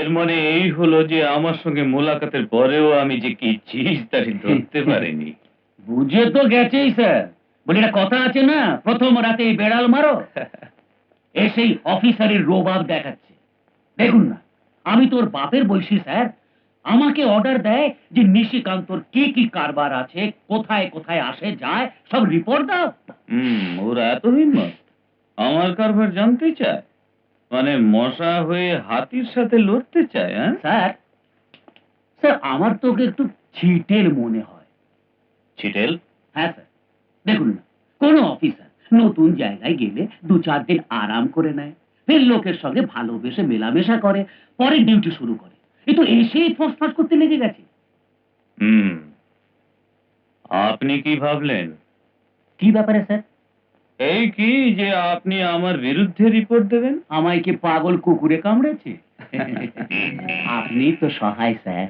এর মানে এই হলো যে আমার সঙ্গে মোলাকাতের পরেও আমি যে কি চিজ তাকে ধরতে পারিনি। বুঝে তো গেছেই স্যার। বলি একটা কথা আছে না, প্রথম রাতে বেড়াল মারো। এসেই অফিসারের রোবাব দেখাচ্ছে। দেখুন না, আমি তোর বাপের বয়সী স্যার। আমাকে অর্ডার দেয় যে নিশিকান্তর কি কি কারবার আছে, কোথায় কোথায় আসে যায়, সব রিপোর্ট দাও। ওরা এত হিম্মত আমার কারবার জানতে চায়? মানে মশা হয়ে হাতির সাথে লড়তে চায়? হ্যাঁ স্যার, স্যার আমার তোকে একটু ছিটেল মনে হয়। ছিটেল? হ্যাঁ স্যার, দেখুন না, কোন অফিসার নতুন জায়গায় গেলে 2-4 দিন আরাম করে নেয়, ফের লোকের সঙ্গে ভালোবেসে মেলামেশা করে, পরে ডিউটি শুরু করে। এ তো এসেই ফসফাস করতে লেগে গেছে। আপনি কি ভাবলেন? কি ব্যাপারে স্যার? এই কি যে আপনি আমার বিরুদ্ধে রিপোর্ট দেবেন? আমায় কি পাগল কুকুরে কামড়েছে? আপনি তো সহায় স্যার।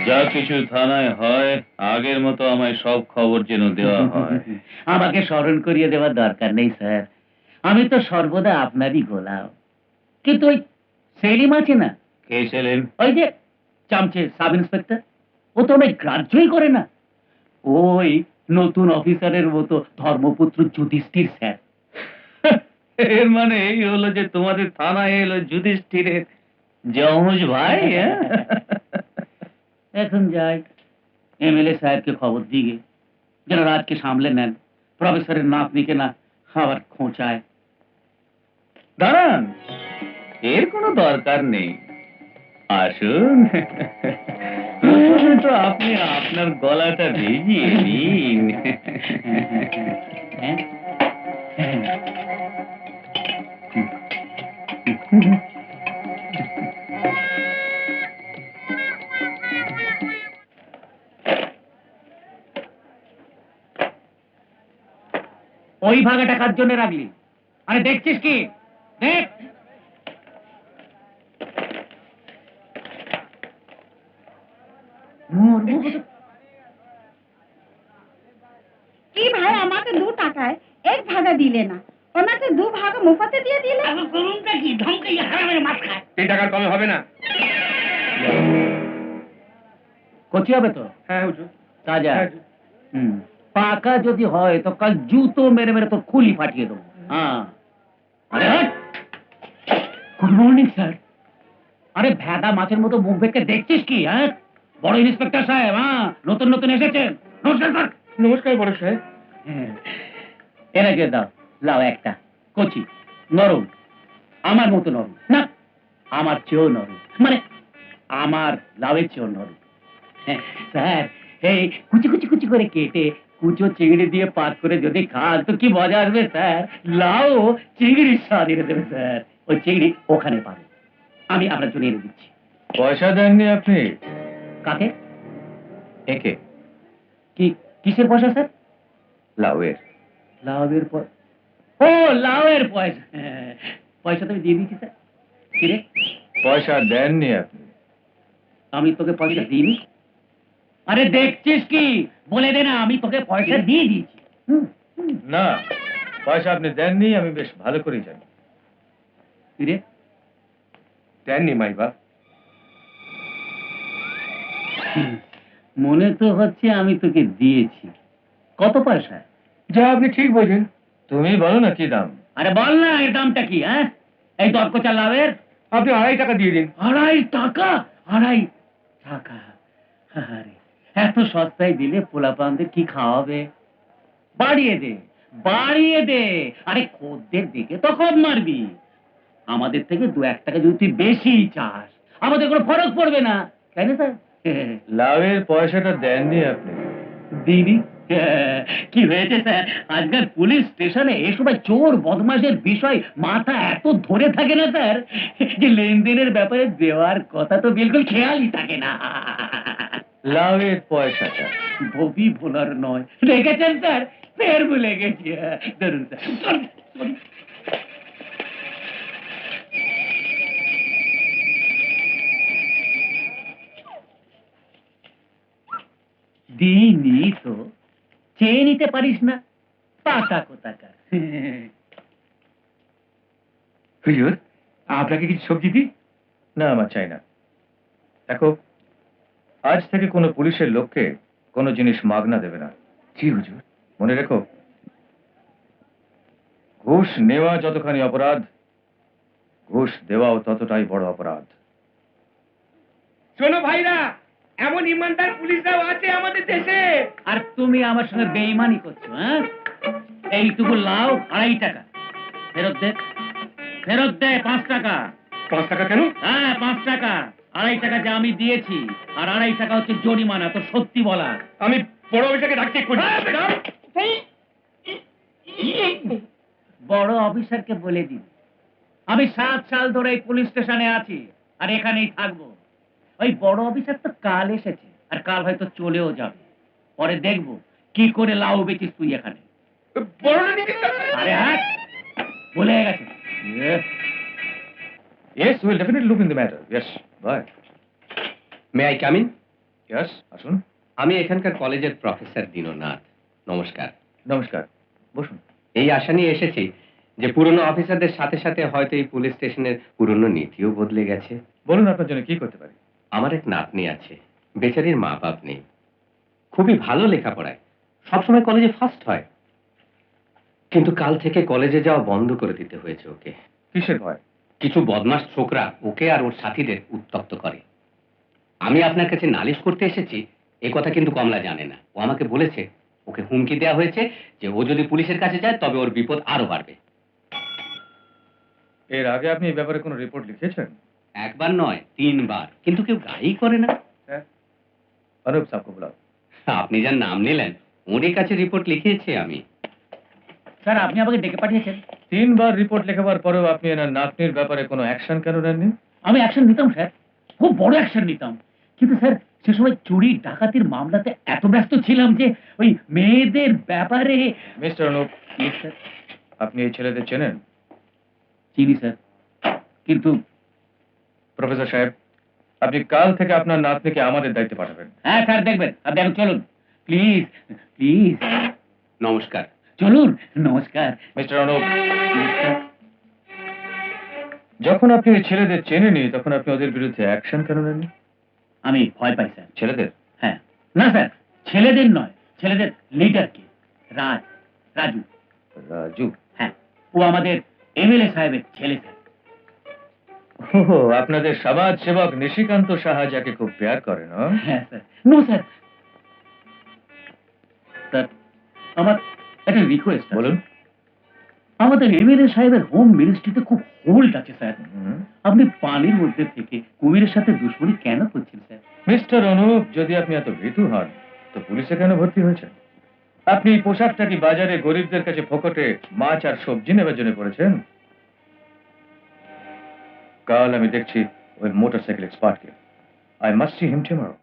যা কিছু থানায় হয় আগের মতো আমায় সব খবর যেন দেওয়া হয়। আমাকে স্মরণ করিয়ে দেওয়ার দরকার নেই স্যার, আমি তো সর্বদা আপনারই গোলাম। কিন্তু ওই সেলিম আছে না, কে ছিলেন? ওই যে চামচে সাব ইন্সপেক্টর, ও তো আমায় গ্রাহ্যই করে না। ওই নতুন অফিসারের মতো ধর্মপুত্র যুধিষ্ঠির স্যার। এর মানে এই হলো যে তোমাদের থানায় এলো যুধিষ্ঠিরের যমজ ভাই? হ্যাঁ? এখন যাই এমএলএ সাহেবকে খবর দিয়ে যেন রাজকে সামলে নেন, প্রফেসরের নাতনিকে না আবার খোঁচায়। দাঁড়ান, এর কোনো দরকার নেই। আসুন, প্রথমে তো আপনি আপনার গলাটা ভিজিয়ে নিন। হ্যাঁ? ওই ভাগাটা কার জন্য রাখলি? আরে দেখছিস কি? দেখ। কি ভাই, আমাকে 2 টাকায় 1 ভাগা দিলে না, ওনাকে 2 ভাগা মুফতে দিয়ে দিলে। করুনটা কি ধমকাই হারামের মাছ খায়। 3 টাকার কমে হবে না। কচি হবে তো? হ্যাঁ হুজুর। তাজা। হ্যাঁ, হুজুর। পাকা যদি হয় তো কাল জুতো মেরে মেরে তো খুলি ফাটিয়ে দেবো। হ্যাঁ। আরে গুড মর্নিং স্যার। আরে ভেদা মাছের মতো মুখ বেঁকে দেখছিস কি? হ্যাঁ, বড় ইন্সপেক্টর সাহেব, হ্যাঁ, নতুন নতুন এসেছেন। নমস্কার স্যার। নমস্কার বড় সাহেব। এনাকে দাও, লাও একটা। কচি, নরম, আমার মতো নরম না, আমার চেয়েও নরম, মানে আমার লাউয়ের চেয়েও নরম। হ্যাঁ, স্যার, এই কুচি কুচি কুচি করে কেটে কুচো চিংড়ি দিয়ে পাক করে যদি খান তো কি মজা আসবে স্যার। লাউ চিংড়ির স্বাদ এনে দেবে স্যার। ওই চিংড়ি ওখানে পাবে, আমি আপনার জন্য এনে দিচ্ছি। পয়সা দেননি আপনি? কাকে? একে? কি কিসের পয়সা স্যার? লাউয়ের। লাউয়ের পয়সা? ও, লাউয়ের পয়সা। হ্যাঁ, পয়সা তো আমি দিয়ে দিচ্ছি স্যার। কি রে, পয়সা দেননি আপনি? আমি তোকে পয়সা দিইনি? আরে দেখছিস কি, বলে দে না আমি তোকে পয়সা দিয়ে দিয়েছি। না, পয়সা আপনি দেননি, আমি বেশ ভালো করেই জানি। কি রে, দেননি মাইবা। মনে তো হচ্ছে আমি তোকে দিয়েছি। কত পয়সা? যা আপনি ঠিক বোঝেন। তুমি বলো না কি দাম। আরে বল না এর দামটা কি? হ্যাঁ, এই দরকচা লাভের আপনি 2.5 টাকা দিয়ে দিন। 2.5 টাকা? 2.5 টাকা? আরে এত সস্তায় দিলে পোলাপানদের কি খাওয়াবে? বাড়িয়ে দে, বাড়িয়ে দে। আরে খদ্দের দিকে তো কম মারবি। আমাদের থেকে 2-1 টাকা যদি তুই বেশি চাস, আমাদের কোনো ফরক পড়বে না, তাই না স্যার? লাউয়ের পয়সাটা দেননি আপনি। দিদি, কি হয়েছে স্যার? আজকাল পুলিশ স্টেশনে এ সময় চোর বদমাশের বিষয় মাথা এত ধরে থাকে না স্যার, যে লেনদেনের ব্যাপারে দেওয়ার কথা তো বিলকুল খেয়ালই থাকে না। লাউয়ের পয়সাটা। ভবি ভোলার নয়, দেখেছেন স্যার, ফের ভুলে গেছি। ধরুন স্যার। দিইনি তো চেয়ে নিতে পারিস না, পাকা কোথাকার। হুজুর, আপনাকে কিছু সবজি দিই? না, আমার চাই না। দেখো, আজ থেকে কোনো পুলিশের লোককে কোনো জিনিস মাগনা দেবে না। জি হুজুর। মনে রেখো, ঘুষ নেওয়া যতখানি অপরাধ, ঘুষ দেওয়াও ততটাই বড় অপরাধ। শোনো ভাইরা, এমন ইমানদার পুলিশরাও আছে আমাদের দেশে। আর তুমি আমার সঙ্গে বেইমানি করছো, হ্যাঁ? এইটুকু লাউ 2.5 টাকা। ফেরত দে, ফেরত দে 5 টাকা। 5 টাকা কেন? হ্যাঁ 5 টাকা। 2.5 টাকা যে আমি দিয়েছি, আর 2.5 টাকা হচ্ছে জরিমানা। তো সত্যি বলা। আমি বড় অফিসারকে ডাকছি এক্ষুনি। বড় অফিসারকে বলে দিন আমি 7 সাল ধরে এই পুলিশ স্টেশনে আছি, আর এখানেই থাকবো। ওই বড় অফিসার তো কাল এসেছে, আর কাল হয়তো চলেও যাবে। পরে দেখবো কি করে লাউ বেচিস তুই এখানে। বড়টা দিদি। আরে হ্যাঁ, ভুলে গেছে। Yes, we'll definitely look in the matter. Yes, bye. May I come in? Yes, আসুন। আমি এখানকার কলেজের প্রফেসর দীননাথ। নমস্কার। নমস্কার, বসুন। এই আশা নিয়ে এসেছি যে পুরনো অফিসারদের সাথে সাথে হয়তো এই পুলিশ স্টেশনের পুরনো নীতিও বদলে গেছে। বলুন, আপনার জন্য কি করতে পারি? আমার এক নাতনি আছে, বেচারির মা বাপ নেই, খুবই ভালো লেখাপড়ায়, সবসময় কলেজে ফার্স্ট হয়, কিন্তু কাল থেকে কলেজে যাওয়া বন্ধ করে দিতে হয়েছে ওকে। কিসের ভয়? কিছু বদমাশ ছোকরা ওকে আর ওর সাথীদের উত্তক্ত করে। আমি আপনার কাছে নালিশ করতে এসেছি, এ কথা কিন্তু কমলা জানে না। ও আমাকে বলেছে ওকে হুমকি দেওয়া হয়েছে যে ও যদি পুলিশের কাছে যায় তবে ওর বিপদ আরো বাড়বে। এর আগে আপনি এই ব্যাপারে কোনো রিপোর্ট লিখেছেন? একবার নয় 3 বার, কিন্তু কেউ গাই করে না। হ্যাঁ, অনুপ সাহকে বলাও। আপনি যার নাম নিলেন ওরই কাছে রিপোর্ট লিখিয়েছি আমি। স্যার আপনি আমাকে ডেকে পাঠিয়েছেন। 3 বার রিপোর্ট লেখাবার পরেও আপনি এনার নাতনির ব্যাপারে কোনো অ্যাকশন কেন নেননি? আমি অ্যাকশন নিতাম স্যার, খুব বড় অ্যাকশন নিতাম, কিন্তু স্যার সে সময় চুরি ডাকাতির মামলাতে এত ব্যস্ত ছিলাম যে ওই মেয়েদের ব্যাপারে। Mister Anup, Yes, sir. আপনি এই ছেলেদের চেনেন? চিনি স্যার, কিন্তু প্রফেসর সাহেব, আপনি কাল থেকে আপনার নাতনিকে আমাদের দায়িত্বে পাঠাবেন। হ্যাঁ স্যার দেখবেন, আপনি এখন চলুন প্লিজ, প্লিজ নমস্কার। চলুন। নমস্কার। Mister Anup, Yes, sir. যখন আপনি এই ছেলেদের চেনেনি তখন আপনি ওদের বিরুদ্ধে অ্যাকশন কেন নেননি? আমি ভয় পাই স্যার। ছেলেদের? হ্যাঁ, না স্যার, ছেলেদের নয়, ছেলেদের লিডারকে, রাজু। রাজু? হ্যাঁ, ও আমাদের এমএলএ সাহেবের ছেলে স্যার। ওহো, আপনাদের সমাজ সেবক নিশিকান্ত সাহা যাকে খুব প্যার করেন, হ্যাঁ? হ্যাঁ স্যার। নো স্যার, স্যার আমার একটা রিকোয়েস্ট। বলুন। আমাদের এমএলএ সাহেবের হোম মিনিস্ট্রিতে খুব হোল্ড আছে স্যার। হুম। আপনি পানির মধ্যে থেকে কুমিরের সাথে দুশ্মনী কেন করছেন স্যার? মিস্টার অনুপ, যদি আপনি এত ভীতু হন তো পুলিশে কেন ভর্তি হয়েছেন? আপনি এই পোশাকটা কি বাজারে গরিবদের কাছে ফোকটে মাছ আর সবজি নেবার জন্য পড়েছেন? কাল আমি দেখছি ওই মোটরসাইকেল এক্সপার্টকে। I must see him tomorrow.